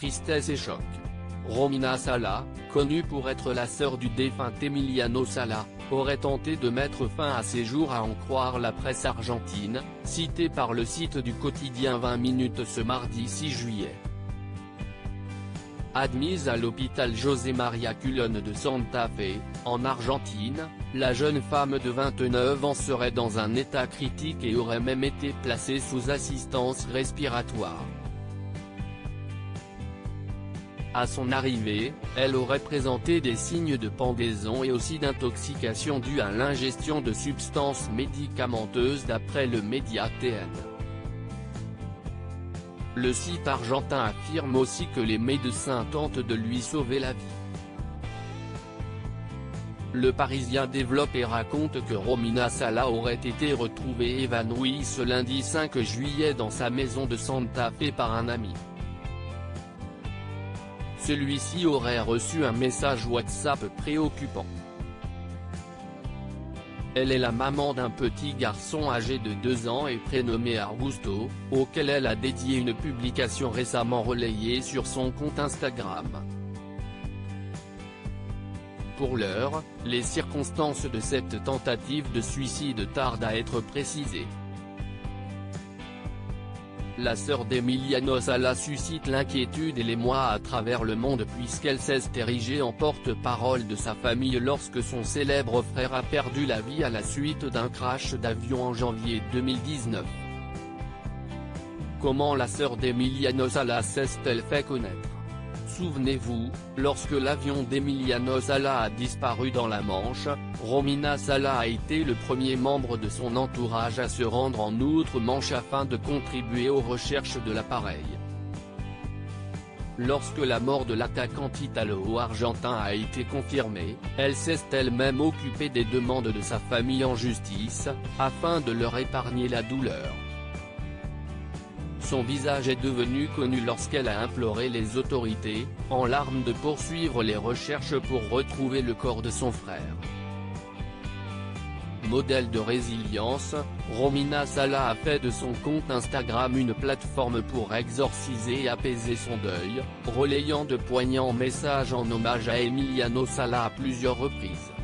tristesse et choc. Romina Sala, connue pour être la sœur du défunt Emiliano Sala, aurait tenté de mettre fin à ses jours à en croire la presse argentine, citée par le site du quotidien 20 minutes ce mardi 6 juillet. Admise à l'hôpital José María Colón de Santa Fe, en Argentine, la jeune femme de 29 ans serait dans un état critique et aurait même été placée sous assistance respiratoire. À son arrivée, elle aurait présenté des signes de pendaison et aussi d'intoxication due à l'ingestion de substances médicamenteuses d'après le média TN. Le site argentin affirme aussi que les médecins tentent de lui sauver la vie. Le Parisien développe et raconte que Romina Sala aurait été retrouvée évanouie ce lundi 5 juillet dans sa maison de Santa Fe par un ami. Celui-ci aurait reçu un message WhatsApp préoccupant. Elle est la maman d'un petit garçon âgé de 2 ans et prénommé Augusto, auquel elle a dédié une publication récemment relayée sur son compte Instagram. Pour l'heure, les circonstances de cette tentative de suicide tardent à être précisées. La sœur d'Emiliano Sala suscite l'inquiétude et l'émoi à travers le monde puisqu'elle s'est érigée en porte-parole de sa famille lorsque son célèbre frère a perdu la vie à la suite d'un crash d'avion en janvier 2019. Comment la sœur d'Emiliano Sala s'est-elle fait connaître? Souvenez-vous, lorsque l'avion d'Emiliano Sala a disparu dans la Manche, Romina Sala a été le premier membre de son entourage à se rendre en outre-Manche afin de contribuer aux recherches de l'appareil. Lorsque la mort de l'attaquant italo-argentin a été confirmée, elle s'est elle-même occupée des demandes de sa famille en justice, afin de leur épargner la douleur. Son visage est devenu connu lorsqu'elle a imploré les autorités, en larmes, de poursuivre les recherches pour retrouver le corps de son frère. Modèle de résilience, Romina Sala a fait de son compte Instagram une plateforme pour exorciser et apaiser son deuil, relayant de poignants messages en hommage à Emiliano Sala à plusieurs reprises.